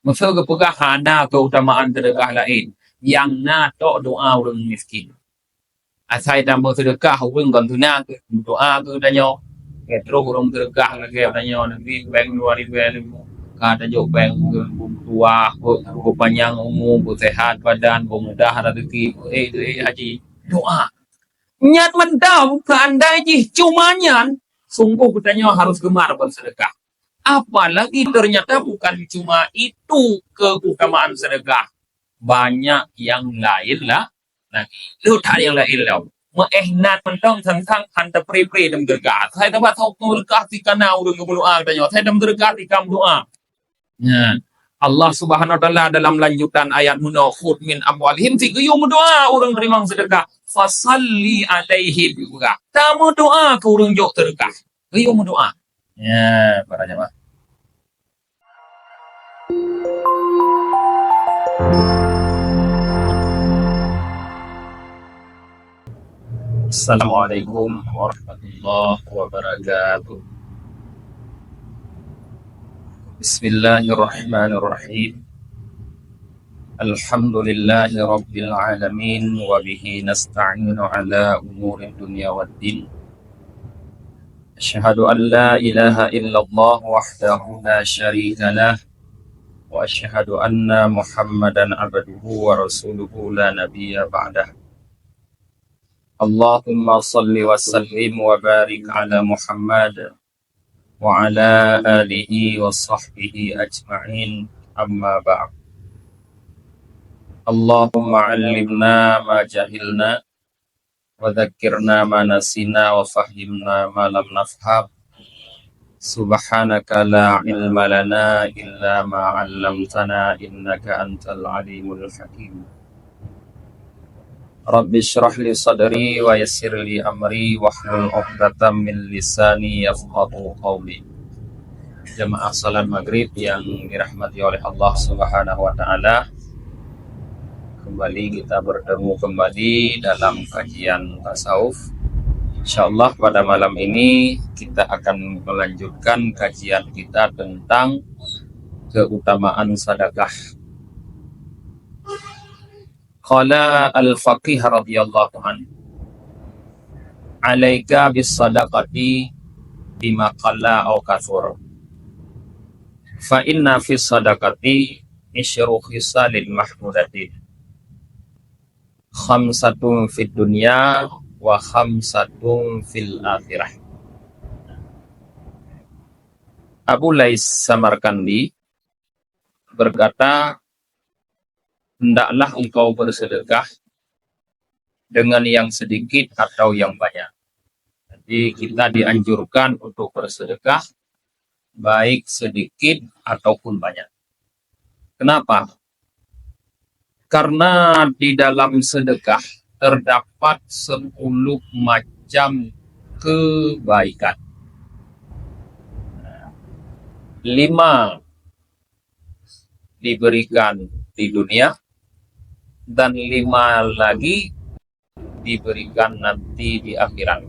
Masa kepegah hana keutamaan sedekah lain. Yang nato doa orang miskin. Asai tambah sedekah orang kan tunang doa ke danyo. Terus orang sedekah lagi danyo nanti bank 2005. Kata jo bank tua, panjang umur, sehat badan, mudah rezeki. Haji doa. Nyat mendau seandainya cumanya sungguh katanya harus gemar bersedekah. Apalagi ternyata bukan cuma itu keutamaan sedekah. Banyak yang lain lah. Nah, itu tak yang lain lah. Mengehnat mentang tentang hantar pri-pri dalam dergat. Saya dapat tahu berkat di kanau dengan berdoa katanya. Saya dalam dergat di kam doa. Nah, Allah Subhanahu wa taala dalam lanjutan ayat munafud min amwalihim tiguyum doa orang terima sedekah fasalli alaihi juga. Tamu doa ke orang jok sedekah. Guyum doa. Ya, para jemaah. Assalamualaikum warahmatullahi wabarakatuh. Bismillahirrahmanirrahim. Alhamdulillahi rabbil alamin wa bihi nasta'inu ala umuri dunya waddin. Asyhadu an la ilaha illallah wahdahu la syarika lah wa asyhadu anna Muhammadan abduhu wa rasuluhu la nabiyya ba'dah. Allahumma salli wa sallim wa barik ala Muhammad wa ala alihi wa sahbihi ajma'in, amma ba'd. Allahumma 'allimna ma jahilna wa dhakkirna ma nasina wa fahimna ma lam nafham. Subhanaka la ilma lana illa ma 'allamtana innaka antal alimul hakim. Rabbi syrah li sadri wa yassir li amri wahlul 'uqdatam min lisani yafqahu qawli. Jemaah salat maghrib yang dirahmati oleh Allah Subhanahu wa taala. Kembali kita bertemu kembali dalam kajian tasawuf. Insyaallah pada malam ini kita akan melanjutkan kajian kita tentang keutamaan sedekah. Qala al-faqih radhiyallahu anhu, alaika bis sadaqati bima qalla aw kathur. Fa inna fi sadaqati isyru khisalil mahmudatin. Khamsatun fid dunya wa khamsatun fil akhirah. Abu Lais Samarkandi berkata, hendaklah engkau bersedekah dengan yang sedikit atau yang banyak. Jadi kita dianjurkan untuk bersedekah baik sedikit ataupun banyak. Kenapa? Karena di dalam sedekah terdapat 10 macam kebaikan. 5 diberikan di dunia dan 5 lagi diberikan nanti di akhirat.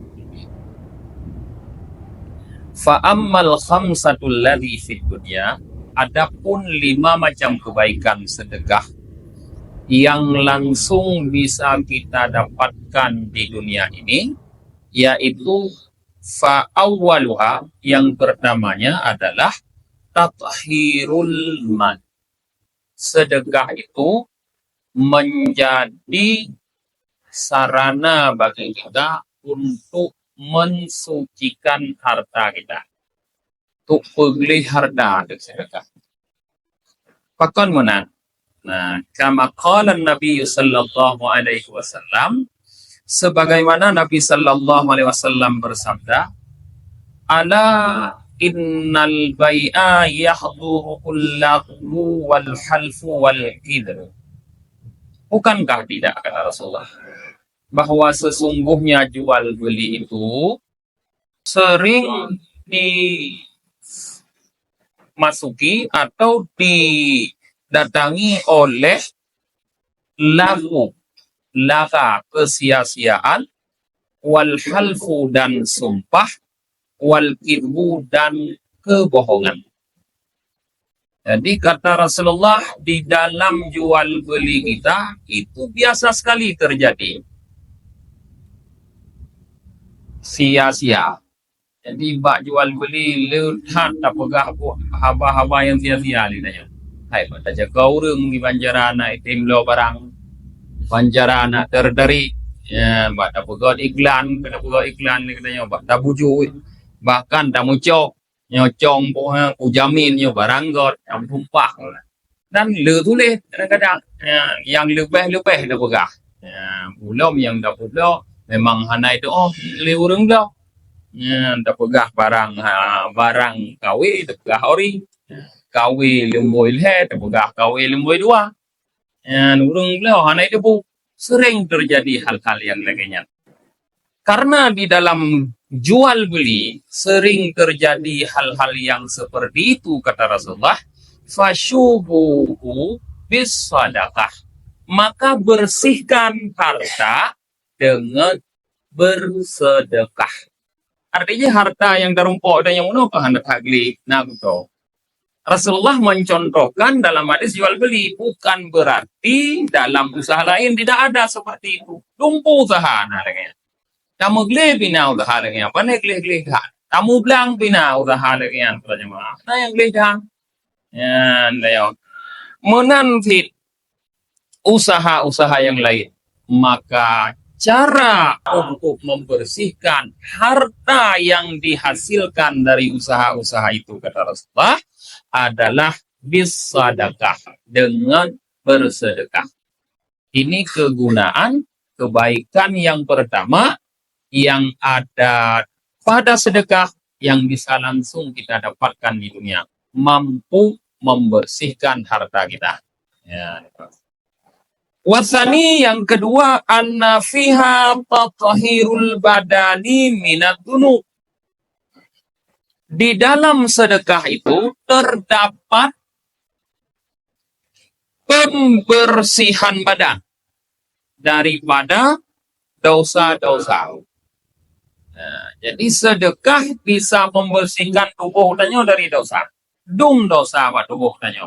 Fa'ammal khamsatul ladzi fid dunya, adapun 5 macam kebaikan sedekah yang langsung bisa kita dapatkan di dunia ini, yaitu fa'awwaluha, yang pertamanya adalah tathhirul mal. Sedekah itu menjadi sarana bagi kita untuk mensucikan harta kita, untuk beli harta dengan sedekah. Pakon mana? Nah, kama qala Nabi sallallahu alaihi wasallam, sebagaimana Nabi sallallahu alaihi wasallam bersabda, ala innal bai'a yahduru kullahu wal halfu wal qidr. Bukankah tidak, kata Rasulullah, bahwa sesungguhnya jual beli itu sering dimasuki atau didatangi oleh laga kesia-siaan, wal halfu dan sumpah, wal kidbu dan kebohongan. Jadi kata Rasulullah, di dalam jual beli kita itu biasa sekali terjadi sia-sia. Jadi bak jual beli lehat tak pegah haba-haba yang sia-sia ni tanya. Hai pada jaga urang di Banjarana itim lo barang Banjarana terdari ya bak tak pegah iklan kena pegah iklan ni katanya bak tak buju bahkan tak mucok nyocong ku jamin yo barang got yang tumpah dan le tulis kadang-kadang yang lebih-lebih dah pegah. Belum yang dah pegah memang hanai tu le urang dah. Dah pegah barang kawe dah pegah ori kawe lemboi le dah pegah kawe lemboi dua urang beliau hanai debu sering terjadi hal-hal yang lainnya karena di dalam jual beli sering terjadi hal-hal yang seperti itu kata Rasulullah fasyubuhu bis sadaqah maka bersihkan harta dengan bersedekah. Artinya harta yang darumpok dan yang menopah hendak hagli. Nah betul. Rasulullah mencontohkan dalam hadis jual beli bukan berarti dalam usaha lain tidak ada seperti itu. Dumpu usaha narangnya. Tamu gle bina usaha narangnya. Pane gle kan. Tamu belang bina usaha narangnya. Nah yang gle kan. Ya, layo. Menanti usaha-usaha yang lain maka cara untuk membersihkan harta yang dihasilkan dari usaha-usaha itu kata Rasulullah adalah bisadaqah dengan bersedekah. Ini kegunaan kebaikan yang pertama yang ada pada sedekah yang bisa langsung kita dapatkan di dunia, mampu membersihkan harta kita. Ya. Wasani yang kedua anna fiha tatahirul badani minad dunub. Di dalam sedekah itu terdapat pembersihan badan daripada dosa-dosa. Nah, jadi sedekah bisa membersihkan tubuh tanya dari dosa. Dosa apa tubuh tanya.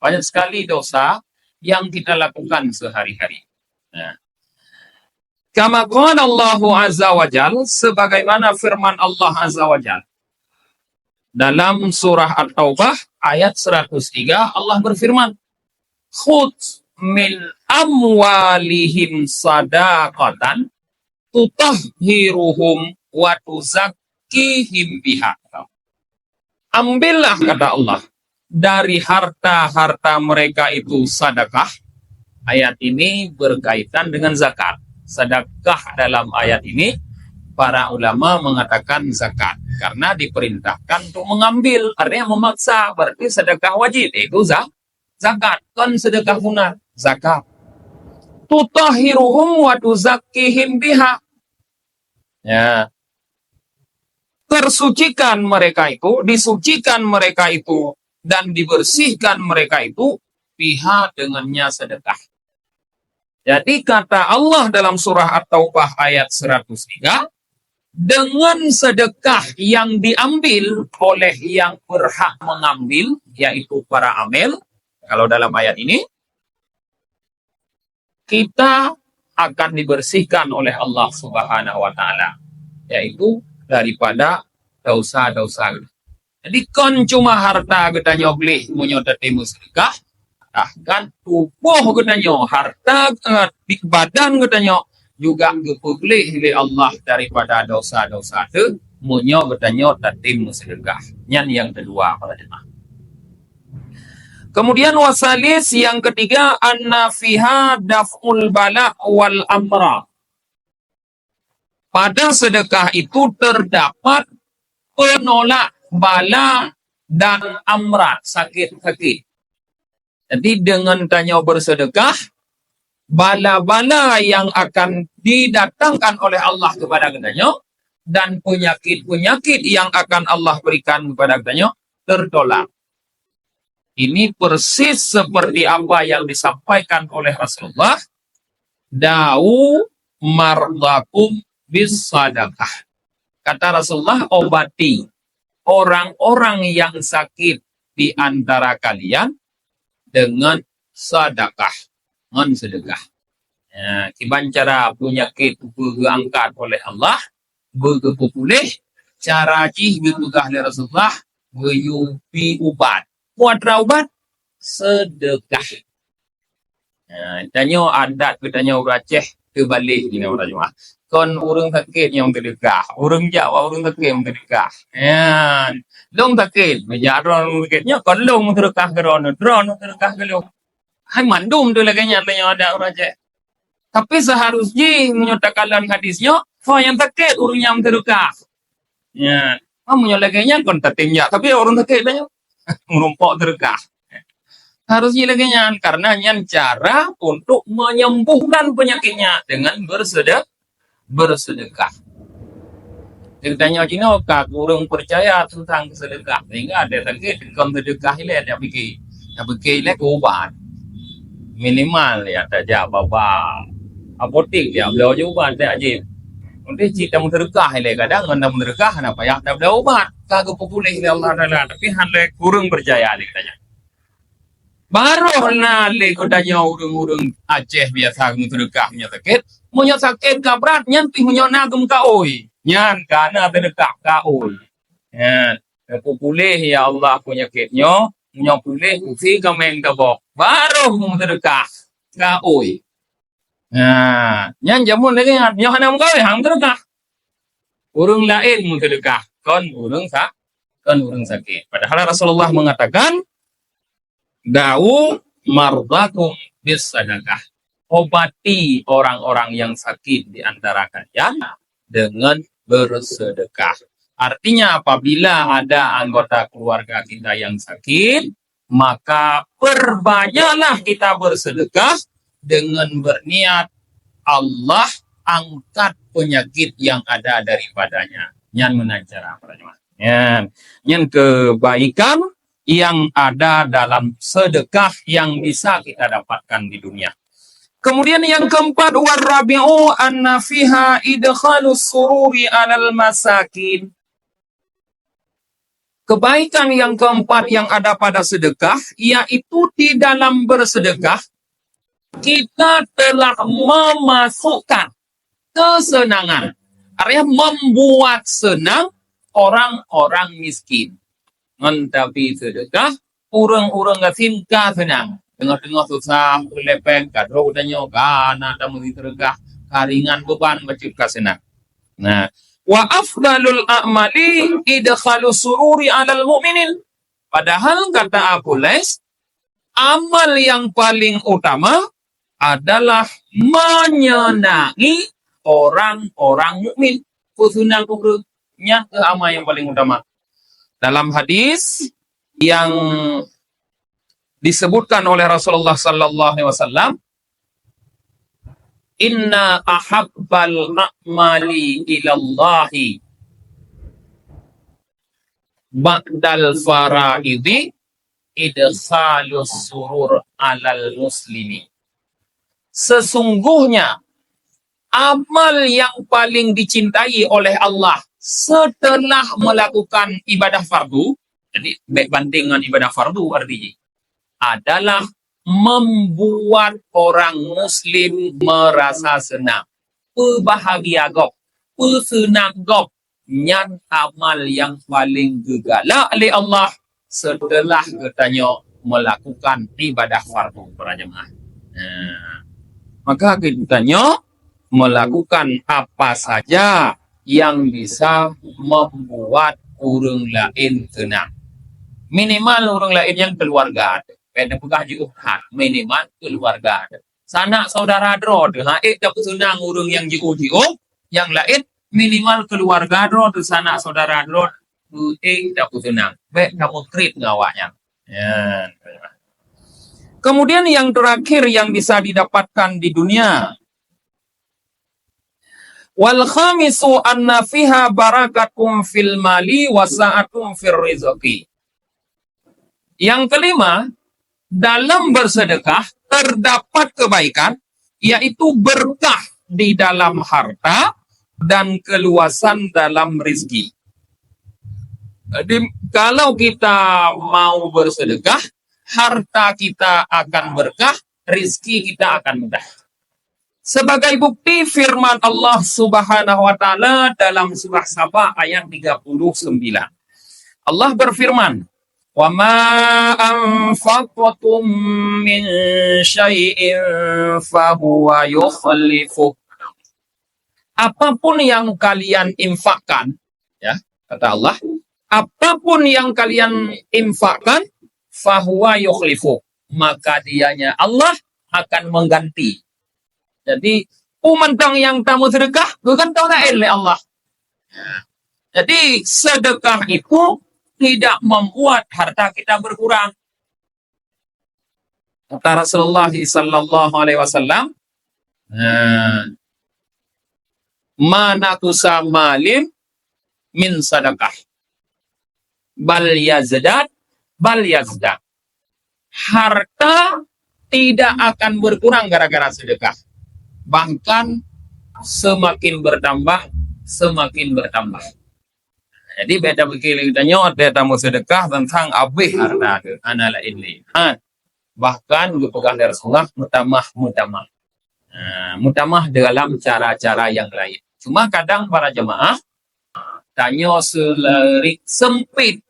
Banyak sekali dosa yang kita lakukan sehari-hari. Nah. Kama qala Allah Azza wa Jal, sebagaimana firman Allah Azza wa Jal. Dalam surah At-Taubah ayat 103 Allah berfirman, "Khudh min amwalihim sadaqatan tutahhiruhum wa tuzakkihim biha." Ambillah kata Allah dari harta-harta mereka itu sedekah. Ayat ini berkaitan dengan zakat. Sedekah dalam ayat ini para ulama mengatakan zakat karena diperintahkan untuk mengambil, artinya memaksa, berarti sedekah wajib itu zakat. Kan sedekah sunat, zakat. Tutahhiruhum wa tuzakkihim biha. Ya. Tersucikan mereka itu, disucikan mereka itu dan dibersihkan mereka itu pihak dengannya sedekah. Jadi kata Allah dalam surah At-Taubah ayat 103, dengan sedekah yang diambil oleh yang berhak mengambil, yaitu para amil, kalau dalam ayat ini, kita akan dibersihkan oleh Allah Subhanahu wa Ta'ala, yaitu daripada dosa-dosa. Jadi kon cuma harta kita nyoblih menyodati musyrikah, bahkan tubuh kita nyo, harta badan kita nyo juga dipulih oleh Allah daripada dosa-dosa itu munyo kita nyo tati musyrikah. Yang kedua para jemaah. Kemudian wasalis yang ketiga anna fiha daf'ul bala wal amra. Pada sedekah itu terdapat penolak bala dan amrat, sakit-sakit. Jadi dengan tanya bersedekah, bala-bala yang akan didatangkan oleh Allah kepada kitanya dan penyakit-penyakit yang akan Allah berikan kepada kitanya tertolak. Ini persis seperti apa yang disampaikan oleh Rasulullah. Da'u mardakum bis sadaqah. Kata Rasulullah, obati orang-orang yang sakit di antara kalian dengan sedekah. Dengan sedekah. Ya, kiban cara penyakit berangkat oleh Allah, berpulih, cara cih berpegah oleh Rasulullah, beryupi ubat. Buat ubat, sedekah. Ya, tanya adat, tanya orang Aceh, terbalik ni orang Jemaah. Kon orang sakit yang sedekah, orang Jawa orang sakit yang sedekah. Ya, long sakit, menjadi orang sakitnya, kon long sedekah ke drone sedekah ke long. Hai mandum tu lagi nyatanya ada orang Aceh. Tapi seharusnya menyatakan dalam hadisnya, yang sakit orang yang sedekah. Ya, menyoleknya kon tatimnya, tapi orang sakit banyak menumpuk sedekah. Harusnya lagi nyan karena nyan cara untuk menyembuhkan penyakitnya dengan bersedekah. Ceritanya Cina kak kurang percaya tentang sedekah sehingga ada sakit kon sedekah ini ada pikir lek obat minimal ya tak bawa apotek ya beliau juga tak aje. Untuk cita sedekah ini kadang anda sedekah apa ya tak ada obat kagak populer Allah Taala tapi hande kurang percaya lek tanya. Baru na le ko tanya urung-urung Aceh biasa sedekah punya sakit, punya sakit ka berat nyan pi punya nagem ka oi. Nyan kana sedekah ka oi. Ya, pulih ya Allah penyakitnya, punya pulih usi ka meng ka bok. Baru sedekah ka oi. Nah, nyan jamun lagi nyan hanam ka hang sedekah. Urung lain sedekah, kon urung sakit. Padahal Rasulullah mengatakan Da'u mardakum bis sedekah. Obati orang-orang yang sakit di antara kalian dengan bersedekah. Artinya apabila ada anggota keluarga kita yang sakit, maka perbanyaklah kita bersedekah dengan berniat Allah angkat penyakit yang ada daripadanya. Yang menajar apa? Yang kebaikan yang ada dalam sedekah yang bisa kita dapatkan di dunia. Kemudian yang keempat, warabi'u anna fiha idkhalus sururi 'alal masakin. Kebaikan yang keempat yang ada pada sedekah yaitu di dalam bersedekah kita telah memasukkan kesenangan. Artinya membuat senang orang-orang miskin. Tapi sedekah, orang-orang ngasin ka senang. Tengah-tengah susah, lepeng, kadro tanya, kana tamu sedekah, karingan beban macam ka senang. Nah, wa afdalul a'mali idkhalu sururi 'alal mu'minin. Padahal kata Abu Lais, amal yang paling utama adalah menyenangi orang-orang mukmin. Kusunang kurunya ke amal yang paling utama. Dalam hadis yang disebutkan oleh Rasulullah sallallahu alaihi wasallam, inna ahabbal a'mali ilallahi ba'dal faraidi idkhalus surur alal muslimi. Sesungguhnya amal yang paling dicintai oleh Allah setelah melakukan ibadah fardu, jadi bandingan ibadah fardu artinya adalah membuat orang muslim merasa senang, berbahagia gop, bersenang gop, nyan amal yang paling gegala oleh Allah setelah katanya melakukan ibadah fardu para jemaah. Maka kitanya melakukan apa saja yang bisa membuat orang lain tenang. Minimal orang lain yang keluarga. Kena pegah jihad. Minimal keluarga. Sanak saudara dro. Haik dapat senang orang yang jihad. Yang lain minimal keluarga dro. Sanak saudara dro. Dapat senang. Baik kamu treat ngawaknya. Ya. Kemudian yang terakhir yang bisa didapatkan di dunia. Wal khamisu anna fiha barakatum fil mali wa sa'atum fir rizqi. Yang kelima, dalam bersedekah terdapat kebaikan yaitu berkah di dalam harta dan keluasan dalam rezeki. Jadi kalau kita mau bersedekah, harta kita akan berkah, rizki kita akan mudah. Sebagai bukti firman Allah Subhanahu wa taala dalam surah Saba ayat 39. Allah berfirman, "Wa ma anfaqtum min syai'in fahuwa yukhlifuh." Apapun yang kalian infakkan, ya, kata Allah, apapun yang kalian infakkan, fahuwa yukhlifu, maka dianya Allah akan mengganti. Jadi umantang yang tamu sedekah bukan tahu oleh Allah. Jadi sedekah itu tidak membuat harta kita berkurang. Kata Rasulullah sallallahu alaihi wasallam, mana tusamalin min sedekah bal yazdad bal yazdad. Harta tidak akan berkurang gara-gara sedekah. Bahkan semakin bertambah, semakin bertambah. Jadi beda begini ditanya ada tamu sedekah tentang abih harta anala ini. Bahkan dipegang dari Rasulullah mutamah. Mutamah dalam cara-cara yang lain. Cuma kadang para jemaah tanya selirik sempit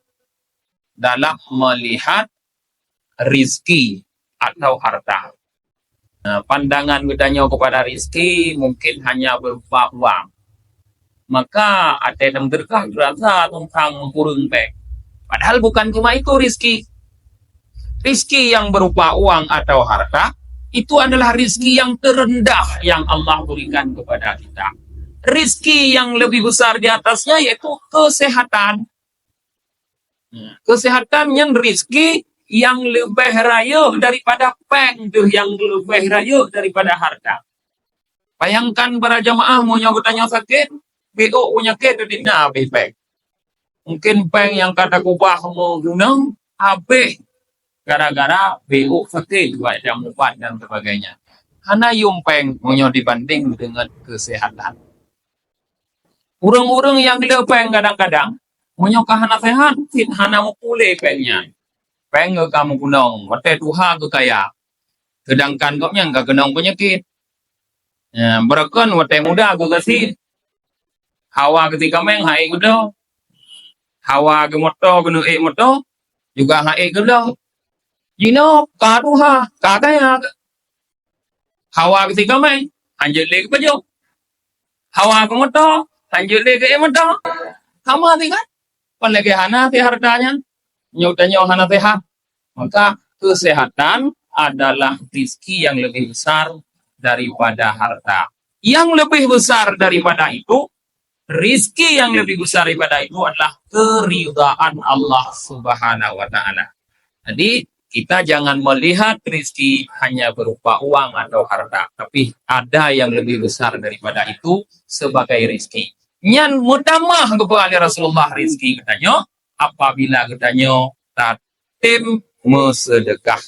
dalam melihat rizki atau harta. Pandangan bertanya kepada rizki mungkin hanya berupa uang. Maka ada yang berkah berasa tentang kurung pek. Padahal bukan cuma itu rizki. Rizki yang berupa uang atau harta itu adalah rizki yang terendah yang Allah berikan kepada kita. Rizki yang lebih besar di atasnya yaitu kesehatan. Kesehatan yang rizki yang lebih raya daripada peng, yang lebih raya daripada harta. Bayangkan para jamaah mau tanya sakit, BO punya sakit itu tidak habis peng. Mungkin peng yang kata kubah mau gunung habis gara-gara BO sakit, baca mubat dan sebagainya. Hana yung peng mau dibanding dengan kesehatan. Urang-urang yang lepeng kadang-kadang mau hana sehat, hana mau pulih pengnya. Peng ke kamu gunung, waktu Tuhan ke kaya. Sedangkan kau yang ke gunung penyakit. Berakon waktu muda ke kasih. Hawa ketika meng hai kudo. Hawa ke moto ke nuik moto. Juga hai kudo. Jino karuha kakaya. Hawa ketika meng anjir lagi baju. Hawa ke moto anjir lagi moto. Sama tinggal. Pelagi hana ti hartanya. Nyutanya hana sehat, maka kesehatan adalah rizki yang lebih besar daripada harta. Yang lebih besar daripada itu, rizki yang lebih besar daripada itu adalah keridhaan Allah Subhanahu wa taala. Jadi kita jangan melihat rizki hanya berupa uang atau harta, tapi ada yang lebih besar daripada itu sebagai rizki. Nyan mutamah kepada Rasulullah rizki katanya. Apabila katanya tatim mesedekah.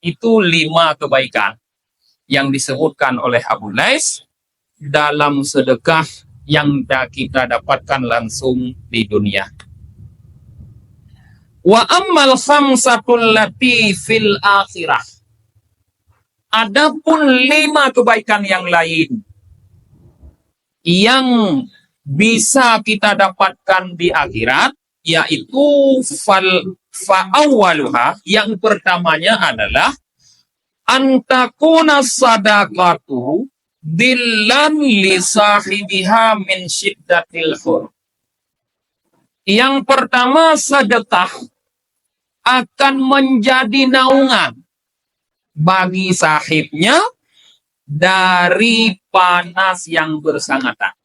Itu 5 kebaikan yang disebutkan oleh Abu Lais dalam sedekah yang kita dapatkan langsung di dunia. Wa ammal khamsatul lati fil akhirah. Adapun 5 kebaikan yang lain yang bisa kita dapatkan di akhirat, yaitu fa'awaluha, yang pertamanya adalah antakuna sadaqatu dillan li sahibiha min syiddatil hur. Yang pertama, sedekah akan menjadi naungan bagi sahibnya dari panas yang bersangatan.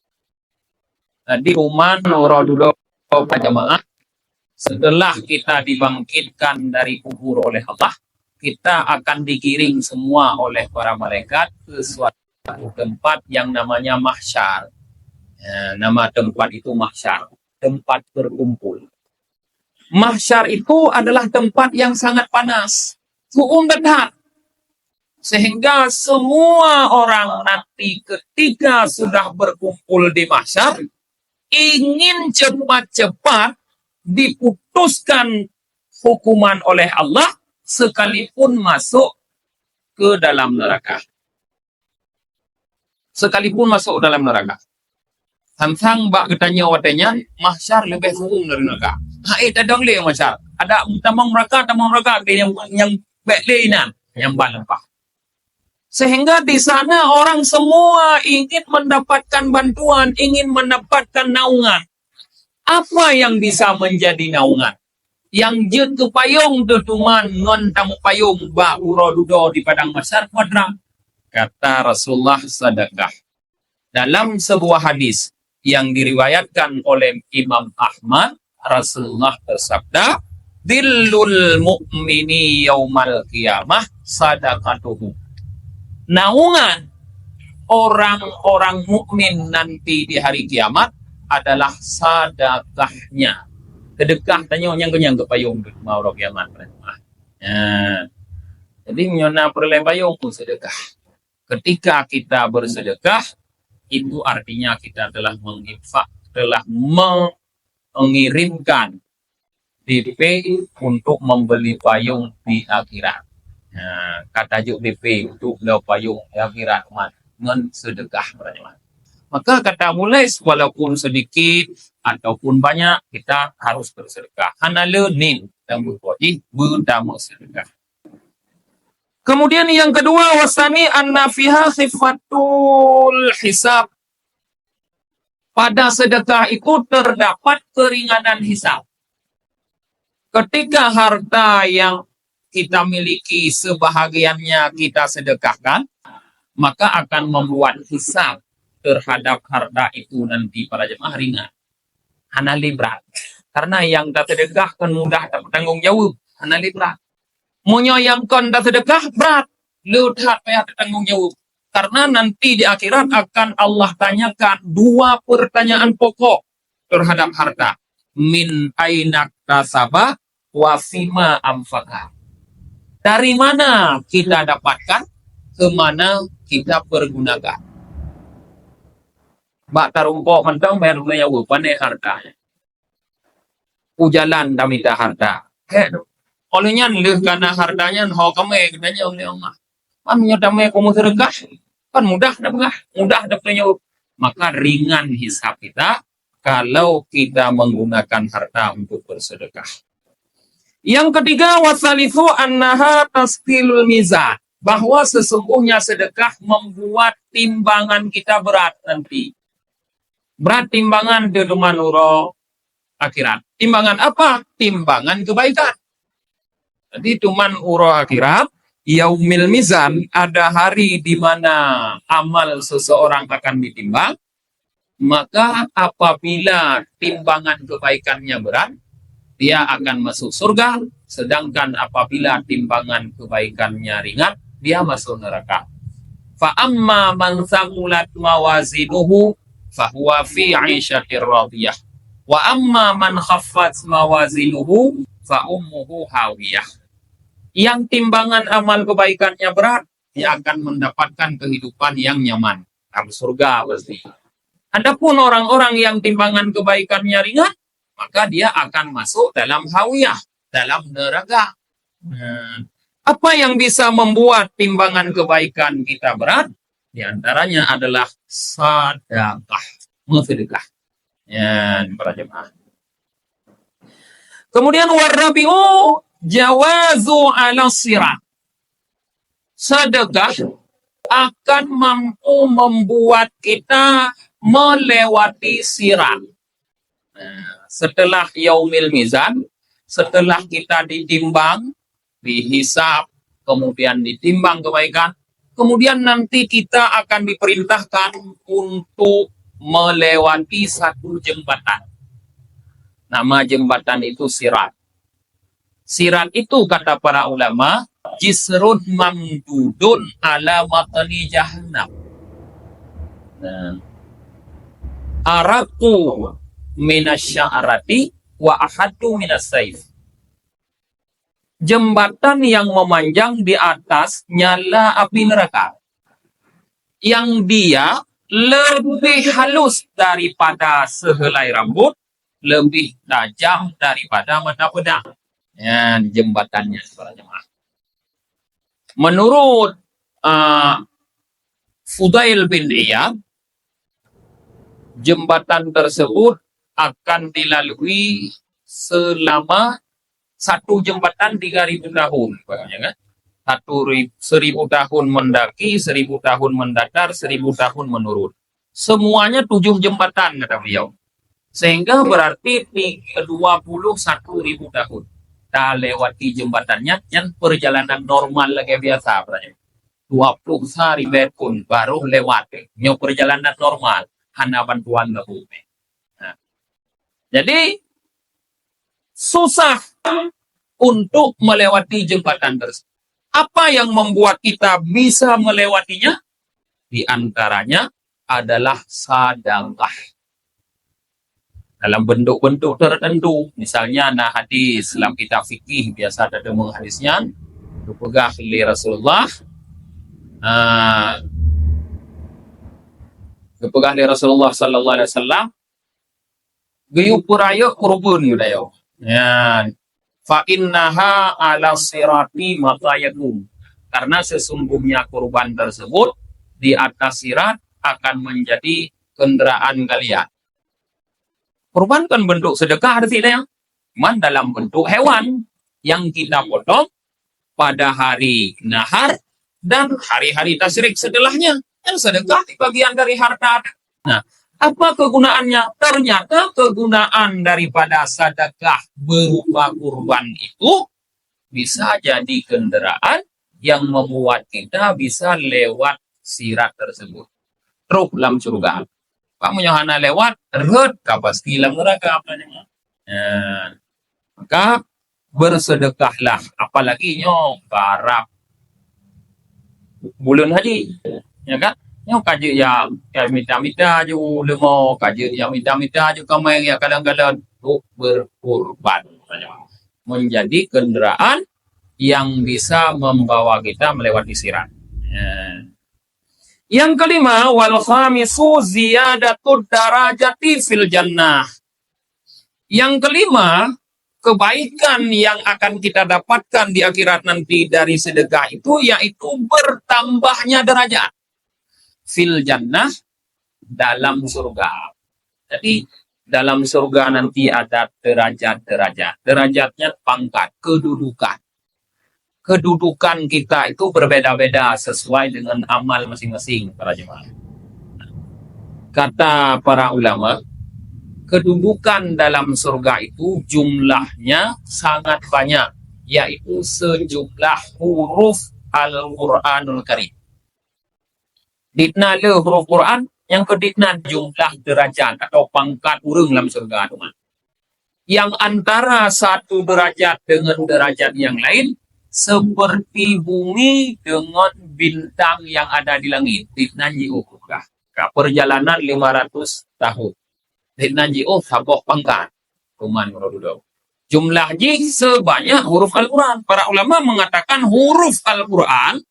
Di rumah Nurodullah jamaah, setelah kita dibangkitkan dari kubur oleh Allah, kita akan digiring semua oleh para malaikat ke suatu tempat yang namanya mahsyar. Nama tempat itu mahsyar, tempat berkumpul. Mahsyar itu adalah tempat yang sangat panas, suhu berat, sehingga semua orang nanti ketika sudah berkumpul di mahsyar ingin cepat-cepat diputuskan hukuman oleh Allah sekalipun masuk ke dalam neraka. Sekalipun masuk dalam neraka. Tantang bak ketanya watanya, mahsyar lebih burung dari neraka. Tadang le mahsyar. Ada tamang neraka yang baik leinan, yang balempah. Sehingga di sana orang semua ingin mendapatkan bantuan, ingin mendapatkan naungan. Apa yang bisa menjadi naungan? Yang je tu payung tu tuman ngon tamu payung ba urodudo di padang mahsyar kuadra. Kata Rasulullah sedekah. Dalam sebuah hadis yang diriwayatkan oleh Imam Ahmad, Rasulullah bersabda, "Dillul mu'mini yaumal qiyamah sadaqatuhu." Naungan orang-orang mukmin nanti di hari kiamat adalah sedekahnya. Sedekah tanya yang kenyang ke payung mau orang kiamat. Ya. Jadi nyona perlem payung pun sedekah. Ketika kita bersedekah, itu artinya kita telah menginfak, telah mengirimkan DP untuk membeli payung di akhirat. Nah, kata juk DP untuk beli payung di akhirat ngan sedekah berjemaah. Maka kata mulai walaupun sedikit ataupun banyak kita harus bersedekah. Hanale nin dan berwajib berdama sedekah. Kemudian yang kedua wasani anna fiha sifatul hisab. Pada sedekah itu terdapat keringanan hisab. Ketika harta yang kita miliki sebahagiannya kita sedekahkan, maka akan membuat hisab terhadap harta itu nanti para jemaah ringan. Hanali berat. Karena yang tak sedekah kan mudah tak bertanggung jawab. Hanali berat. Munyo yang kon tak sedekah berat. Ludah payah bertanggung jawab. Karena nanti di akhirat akan Allah tanyakan dua pertanyaan pokok terhadap harta. Min ainak tasabah wa fima amfakah. Dari mana kita dapatkan, kemana kita pergunakan. Bak tarumpok mentang bayar dunia pandai hartanya. Ujalan damita harta. Olehnya leh karena hartanya ho kame katanya oleh Allah. Amnya damai kamu sedekah. Kan mudah dapatnya. Maka ringan hisab kita kalau kita menggunakan harta untuk bersedekah. Yang ketiga wasalifu annaha tasqilul mizan, bahwa sesungguhnya sedekah membuat timbangan kita berat nanti. Berat timbangan di rumah nuro akhirat. Timbangan apa? Timbangan kebaikan. Jadi tuman uro akhirat, yaumil mizan, ada hari di mana amal seseorang akan ditimbang. Maka apabila timbangan kebaikannya berat, dia akan masuk surga, sedangkan apabila timbangan kebaikannya ringan, dia masuk neraka. Fa amma man thaqulat mawazinuhu fahuwa fi 'ishatir radiyah. Wa amma man khaffat mawazinuhu fa ummuhu hawiyah. Yang timbangan amal kebaikannya berat, dia akan mendapatkan kehidupan yang nyaman, dalam surga pasti. Adapun orang-orang yang timbangan kebaikannya ringan, maka dia akan masuk dalam hawiyah, dalam neraka. Apa yang bisa membuat timbangan kebaikan kita berat? Di antaranya adalah sedekah, sedekah. Ya, para jemaah. Kemudian warabiu jawazu ala sirat. Sedekah akan mampu membuat kita melewati sirat. Setelah yaumil mizan, setelah kita ditimbang, dihisab, kemudian ditimbang kebaikan, kemudian nanti kita akan diperintahkan untuk melewati satu jembatan. Nama jembatan itu sirat. Sirat itu kata para ulama, jisrun mamdudun ala matni jahannam. Araku minasya'arati wa ahadu minassaif. Jembatan yang memanjang di atas nyala api neraka, yang dia lebih halus daripada sehelai rambut lebih tajam daripada mata pedang. Ya, di jembatannya para jemaah. Menurut Fudail bin Iyad, jembatan tersebut akan dilalui selama satu jembatan 3.000 tahun, kan? 1.000 tahun mendaki, 1.000 tahun mendatar, 1.000 tahun menurun. Semuanya 7 jembatan kata beliau. Sehingga berarti 21.000 tahun. Kita lewati jembatannya yang perjalanan normal lagi biasa. 20 hari pun baru lewat. Ini perjalanan normal. Hana bantuan ke bumi. Nah, jadi susah untuk melewati jembatan tersebut. Apa yang membuat kita bisa melewatinya? Di antaranya adalah sedekah dalam bentuk-bentuk tertentu. Misalnya, nah hadis dalam kitab fikih biasa ada hadisnya, dipegang oleh Rasulullah, dipegang oleh Rasulullah Sallallahu Alaihi Wasallam, gayuh puraya kurban yudayo. Ya, fa innaha ala sirati matayakum. Karena sesungguhnya kurban tersebut di atas sirat akan menjadi kendaraan kalian. Kurban kan bentuk sedekah artinya, cuman dalam bentuk hewan yang kita potong pada hari nahar dan hari-hari tasyrik setelahnya. Yang sedekah di bagian dari harta. Nah, apa kegunaannya? Ternyata kegunaan daripada sedekah berupa kurban itu bisa jadi kendaraan yang membuat kita bisa lewat sirat tersebut. Terus dalam surga. Kamu Yohana lewat, red pasti dalam neraka. Maka bersedekahlah, apalagi nyo para bulan haji, ya kan? Nyo kaji ya minta-minta je lemo, kaji ya minta-minta je kamai ya kadang-kadang untuk berkurban, menjadi kendaraan yang bisa membawa kita melewati sirat. Yang kelima, wal khamisu ziyadatud darajati fil jannah. Yang kelima, kebaikan yang akan kita dapatkan di akhirat nanti dari sedekah itu yaitu bertambahnya derajat fil jannah, dalam surga. Jadi dalam surga nanti ada derajat-derajat. Derajatnya pangkat, kedudukan. Kedudukan kita itu berbeda-beda sesuai dengan amal masing-masing para jemaah. Kata para ulama, kedudukan dalam surga itu jumlahnya sangat banyak, yaitu sejumlah huruf Al-Quranul Karim. Ditna le huruf Quran, yang keditna jumlah derajat atau pangkat urang dalam surga. Yang antara satu derajat dengan derajat yang lain, seperti bumi dengan bintang yang ada di langit. Ditnanji ukukah. Perjalanan 500 tahun. Ditnanji saboh pangkat. Kuman menurut jumlahnya sebanyak huruf Al-Quran. Para ulama mengatakan huruf Al-Quran,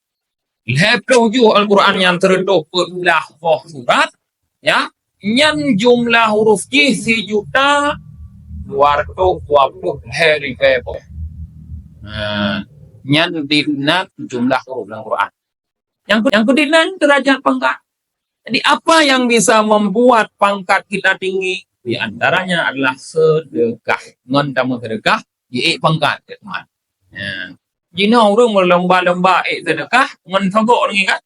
lepeju Al-Quran yang tertutup belah surat, ya, yang jumlah huruf J 1.220.000 hari pepo. Yang dinat jumlah huruf Al-Quran. Yang kedua derajat pangkat. Jadi apa yang bisa membuat pangkat kita tinggi? Di antaranya adalah sedekah. Ngon sedekah, ye pangkat, teman. Jina orang berlomba-lomba sedekah, ngon togok lagi kan?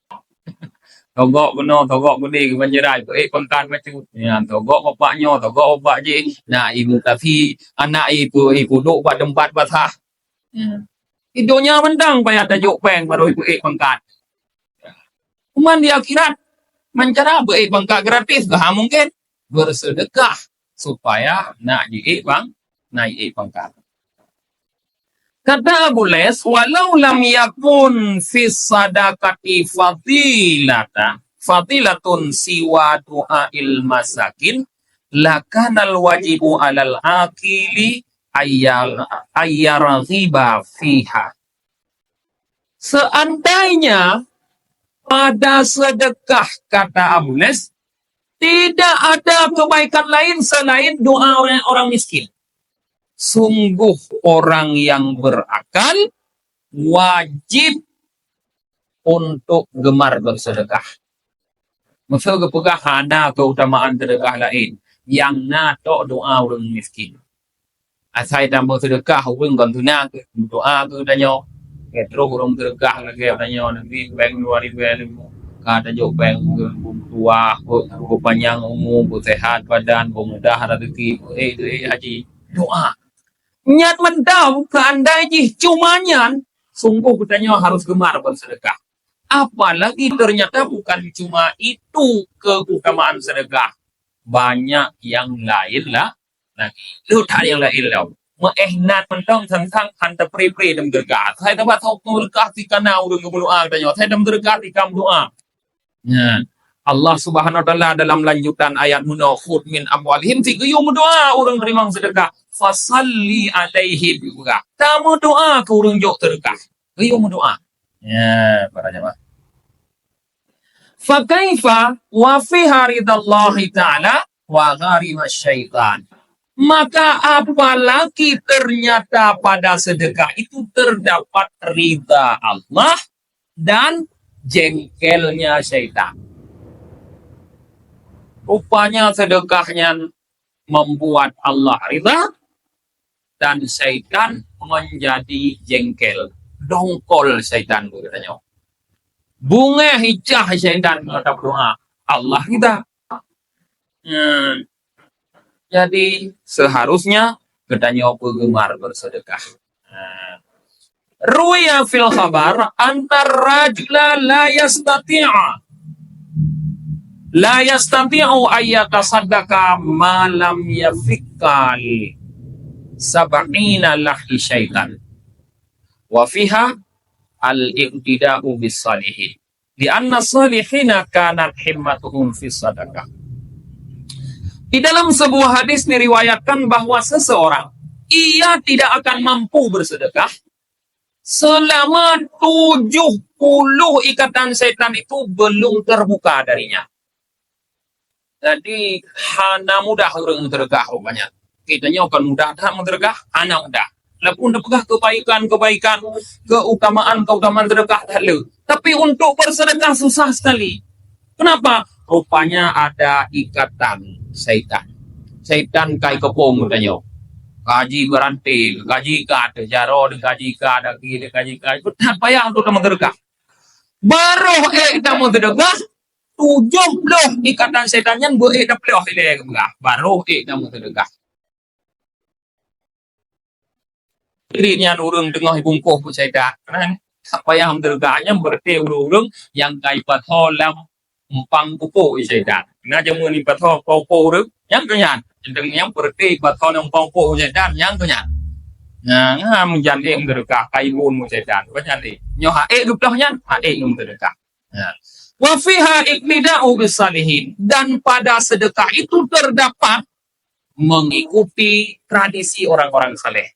Togok benar, togok gede, menjerai, pangkat macam ya, togok bapaknya, togok bapak je. Nah, ibu tapi anak ibu duk pada tempat basah. Hidupnya mentang payah tajuk peng baru ibu pangkat. Cuman di akhirat mencara pangkat gratis gak mungkin, bersedekah supaya nak naik pangkat. Kata Abu Les, walau lam yakun fis sadaqati fadilatun siwa du'ail masakin, lakanal wajibu alal akili ayyarghiba fiha. Seandainya pada sedekah, kata Abu Les, Tidak ada kebaikan lain selain doa orang miskin. Sungguh orang yang berakal wajib untuk gemar bersedekah. Maksud kepegah ada keutamaan sedekah lain yang nato doa orang miskin. Asai tambah sedekah orang kan tunang doa ke danyo. Terus orang sedekah lagi danyo nanti bank 2005. Kata jauh bank tua, panjang umur, sehat badan, mudah rezeki. Haji doa. Nyat mendau ke anda ji cumanya sungguh katanya harus gemar bersedekah. Apalagi ternyata bukan cuma itu keutamaan sedekah. Banyak yang lain lah. Lu tak yang lain lah. Mengat mentang tentang hantar pri-pri dan berdekat. Saya dapat tahu berdekat di kanau dengan berdoa katanya. Saya dapat berdekat di kamu doa. Ya. Allah Subhanahu wa taala dalam lanjutan ayat munafud min amwalihim tiga doa orang terima sedekah fasalli alaihi juga. Kamu doa ke orang jauh sedekah. Kamu doa. Ya, para jemaah. Fa kaifa wa fi haridallahi taala wa gharima syaitan. Maka apalagi ternyata pada sedekah itu terdapat ridha Allah dan jengkelnya syaitan. Rupanya sedekahnya membuat Allah ridha dan syaitan menjadi jengkel. Dongkol syaitan katanya. Bunga hijah syaitan menghadap doa. Allah ridha. Jadi seharusnya katanya penggemar bersedekah. Ruya fil khabar antar rajula la yastati'u ayyatasaddaqa ma lam yafikal sab'ina lahi syaitan wa fiha al-iqtida'u bis salihin li anna salihina kanat himmatuhum fis sadaqah. Di dalam sebuah hadis diriwayatkan bahwa seseorang ia tidak akan mampu bersedekah selama 70 ikatan setan itu belum terbuka darinya. Jadi hana mudah orang tergah rupanya. Kitanya akan mudah tak mentergah, hana mudah. Lapun tergah kebaikan, keutamaan tergah tak le. Tapi untuk bersedekah susah sekali. Kenapa? Rupanya ada ikatan setan. Setan kai kepong katanya. Gaji berantai, gaji ka, jaro, gaji ka, gaji ka. Tak payah untuk mentergah. Baru kita mentergah. 70 ikatan setannya boleh dapat baru kita mentergah. Dirinya urung tengah bungkuh pun setan. Tak payah mentergahnya berarti urung yang kai patholam empang pupuk setan. Nah jamu ni patho pupuk yang kenyan. Yang berarti patho empang pupuk setan yang kenyan. Nah menjadi mentergah kai bun setan. Macam ni. Nyoh duplohnya mentergah. Nah. Wa fiha iqtida'u bisalihin, dan pada sedekah itu terdapat mengikuti tradisi orang-orang saleh.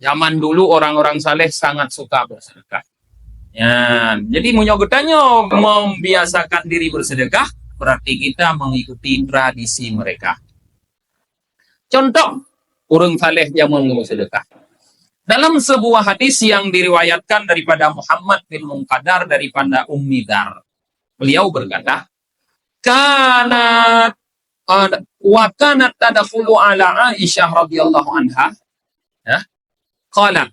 Zaman dulu orang-orang saleh sangat suka bersedekah. Ya, jadi menyogotannya membiasakan diri bersedekah berarti kita mengikuti tradisi mereka. Contoh orang saleh zaman bersedekah. Dalam sebuah hadis yang diriwayatkan daripada Muhammad bin Munqadar daripada Ummi Dar. Beliau berkata, kanat tadkhulu ala Aisyah radhiyallahu anha. Ya. Qalat.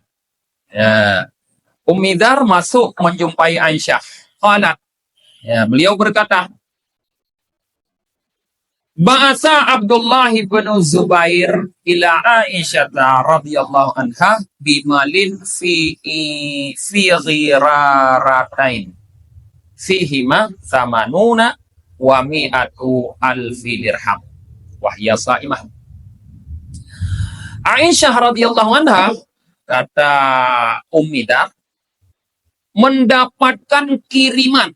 Ya. Ummi Dar masuk menjumpai Aisyah. Qalat. Ya, beliau berkata, Ba'asa Abdullah bin Zubair ila Aisyah radhiyallahu anha bimalin fi ghiraratain. Fihima samanuna wa mi'atu alfi dirham wahya sa'imah. Aisyah radhiyallahu anha, kata Ummi Dar, mendapatkan kiriman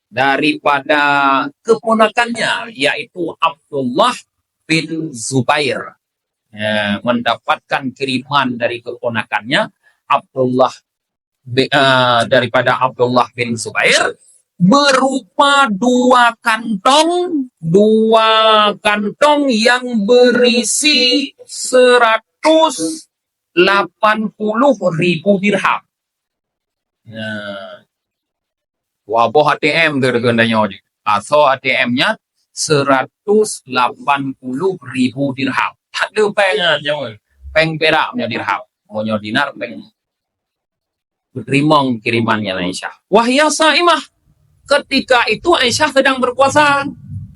daripada keponakannya yaitu Abdullah bin Zubair. Mendapatkan kiriman dari keponakannya Abdullah daripada Abdullah bin Zubair berupa dua kantong yang berisi 180.000 dirham. Nah, wabah ATM tergendanya atau ATM-nya 180.000 dirham. Tak ada peng peng perak punya dirham. Punya dinar peng rimong kirimannya Aisyah. Wahya saimah. Ketika itu Aisyah sedang berpuasa.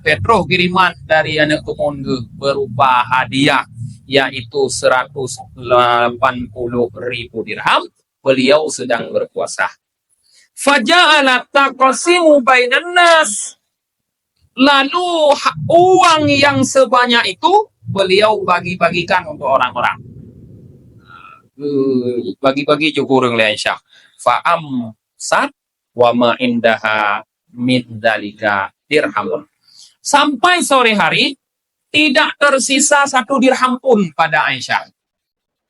Petroh kiriman dari anak kemonde berupa hadiah yaitu 180.000 dirham. Beliau sedang berpuasa. Faja'ala taqsimu bainan nas. Lalu uang yang sebanyak itu beliau bagi-bagikan untuk orang-orang. Bagi-bagi juga orang Aisyah. Fa'am sat wa ma indaha min dzalika dirhamun. Sampai sore hari tidak tersisa 1 dirham pun pada Aisyah.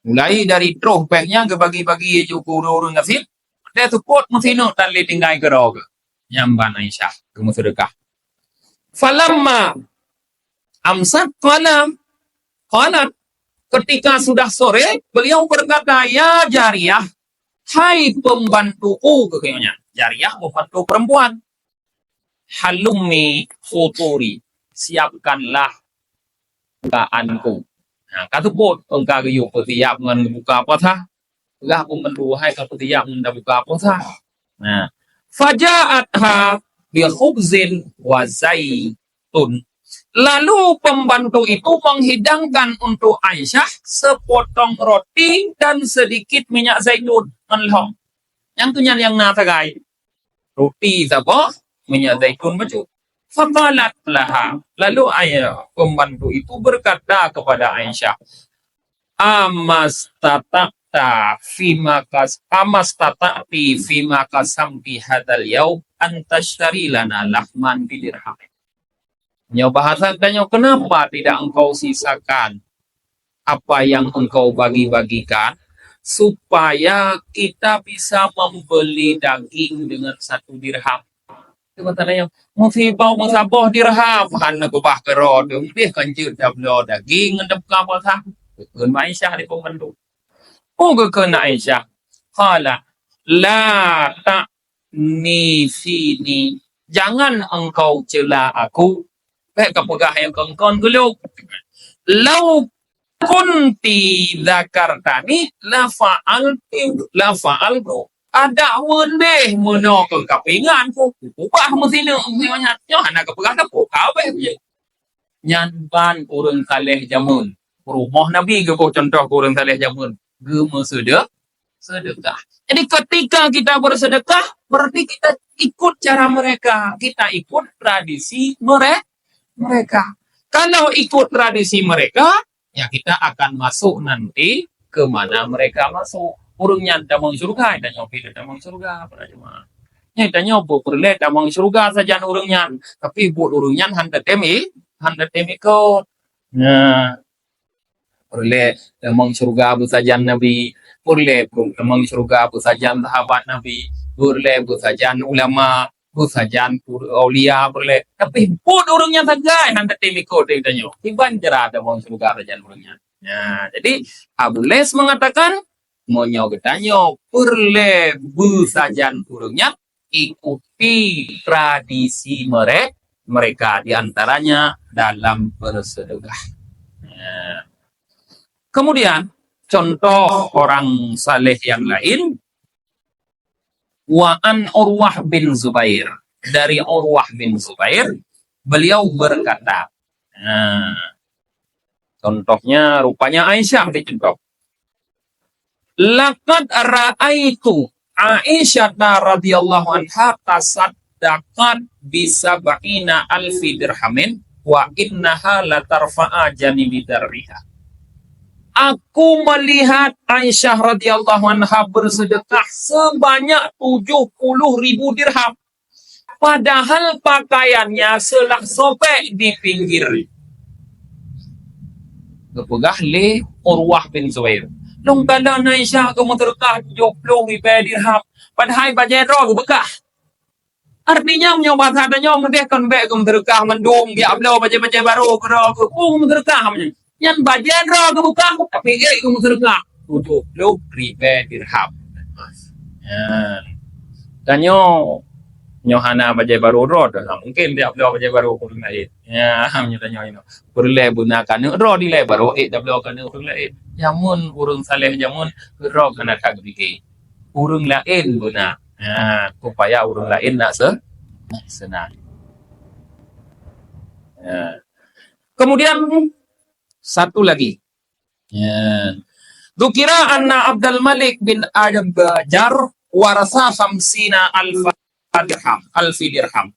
Mulai dari troh peknya ke bagi-bagi juga orang ngasih. Dia support musino tali tinggai gerog. Nyamban Aisyah ke sedekah. Falamma amsat qalat ketika sudah sore beliau berkata, ya jariyah, hai pembantuku, kekayanya jariyah pembantu perempuan, halummi futuri, siapkanlah bukaanku. Nah, kata pun engkau yuk siap dengan buka puasa, lah pembantu hai kau siap dengan buka puasa. Nah, faja'atha bi khubzin wa zaitun. Lalu pembantu itu menghidangkan untuk Aisyah sepotong roti dan sedikit minyak zaitun. Menlong. Yang tu yang natagai. Roti apa? Minyak zaitun baju. Faqalat laha. Lalu pembantu itu berkata kepada Aisyah, amastata'ti fima qasamti hadzal yaum antashtari lana lahman bidirham. Bahasa tanya, kenapa tidak engkau sisakan apa yang engkau bagi-bagikan supaya kita bisa membeli daging dengan 1 dirham. Katanya, musibah musabah dirham, hana kubah kerod, dia kanjut dablo daging ngendap kapal sah. Keun Aisyah di pembantu. Oh keun Aisyah. Qala la ta'ni sini. Jangan engkau cela aku. Kapagah yang kongkon gulog. Lau kunti zakartani la fa'altu. Ada wendeh meno ke kapingan ko. Ubah mesina usianya nyo anak kapagah na po kabe. Nyan ban urang saleh jamun. Rumah Nabi ke contoh urang saleh jamun. Gema sedekah. Jadi ketika kita bersedekah berarti kita ikut cara mereka. Kita ikut tradisi mereka. Kalau ikut tradisi mereka, ya kita akan masuk nanti ke mana mereka masuk. Urungnya damang surga, dan nyopi damang surga pada jemaah. Ya, dan nyopo perle damang surga saja urungnya, tapi buat urungnya handa temi ko. Nah, perle damang surga bu saja Nabi, perle damang surga bu saja sahabat Nabi, perle bu saja ulama. Sajan aulia boleh tapi pun orangnya saja nanti timiko tanya tiban jera ada mau surga sajan orangnya. Nah, jadi Abu Les mengatakan monyo getanyo perle bu sajan orangnya ikuti tradisi mereka diantaranya dalam bersedekah. Nah, kemudian contoh orang saleh yang lain. Wa'an Urwah bin Zubair. Dari Urwah bin Zubair, beliau berkata, contohnya rupanya Aisyah dicontoh. Laqad ra'aitu Aisyah radhiyallahu anha tasaddaqat bisab'ina alfi dirhamin wa innaha latarfa'a janibi darriha. Aku melihat Aisyah radhiyallahu anha bersedekah sebanyak 70.000 dirham. Padahal pakaiannya selak sobek di pinggir. Kepegah le Urwah bin Zubair. Long kala Aisyah kamu terkah 70.000 dirham. Padahal bajet roh bekah. Artinya menyobat hadanya mendekkan baik berkah mendung dia ablo baca-baca baru ke berkah yang bagian roh ke buka tapi dia ke berkah untuk lo prepare dirham. Ya. Tanyo nyohana baca baru roh mungkin dia ablo baca baru pun lain. Ya, hamnya tanyo ini. Perle gunakan roh di le baru ablo kan perle. Jamun urung saleh jamun roh kana kagri. Urung lain guna. Supaya urung lain nak senang. Ya. Kemudian satu lagi. Ya. Dukira anna Abdul Malik bin Adam Bajar warasa khamsina alfi dirham.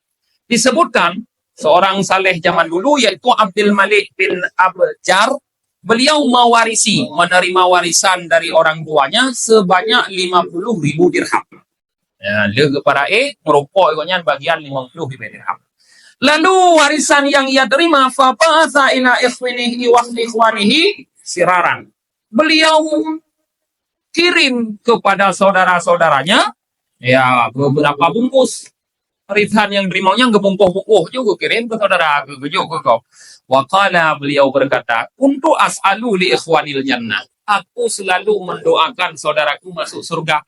Disebutkan seorang saleh zaman dulu yaitu Abdul Malik bin Abjar, beliau menerima warisan dari orang tuanya sebanyak 50.000 dirham. Ya, lega para merokok ikutnya bagian 50 dirham. Lalu warisan yang ia terima fabasa ila ikhwanihi wa ikhwanihi siraran. Beliau kirim kepada saudara-saudaranya ya beberapa bungkus warisan yang terimanya ngebungkuh-bungkuh juga kirim ke saudara ke kau. Waqala beliau berkata, "Untuk as'alu li ikhwanil jannah." Aku selalu mendoakan saudaraku masuk surga.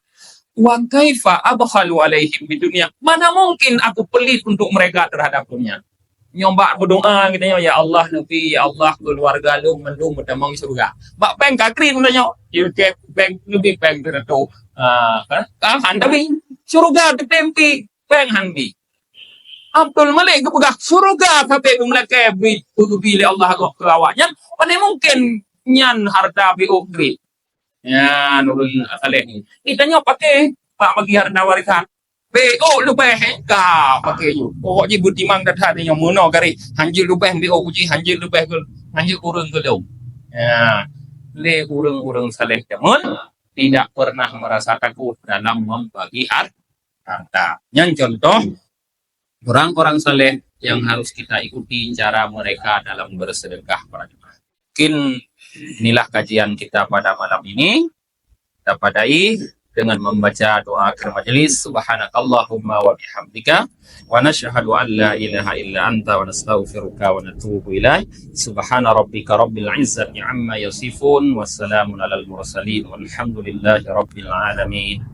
Wa kaifa abkhalu alaihim di dunia. Mana mungkin aku pelit untuk mereka terhadap dunia. Nyoba berdoa gitu ya Allah nabi ya Allah keluarga lu mendung bertamang surga. Bak peng kakrin tanya. You get peng lebih peng tertentu. Kan tapi surga ditempi peng handi. Abdul Malik kepegah surga sampai mereka pilih Allah kelawaknya. Mana mungkin nyan harta biukri. Ya, nurun saleh ni. Itanya pakai pak bagi harta warisan. BO lupa ka pakai you. Pokok je butimang dah ada yang mono kari. Hanjil lupa BO uji hanjil lupa hanjil urang gelung. Ya, le urang saleh jamun tidak pernah merasa takut dalam membagi harta. Yang contoh orang-orang saleh yang harus kita ikuti cara mereka dalam bersedekah para jemaah. Mungkin inilah kajian kita pada malam ini. Kita padai dengan membaca doa akhir majelis. Subhanakallahumma wa bihamdika wa nashhadu an la ilaha illa anta wa nastaghfiruka wa natubu ilaik. Subhana rabbika rabbil izzati amma yasifun. Wassalamun alal mursalin walhamdulillahi rabbil alamin.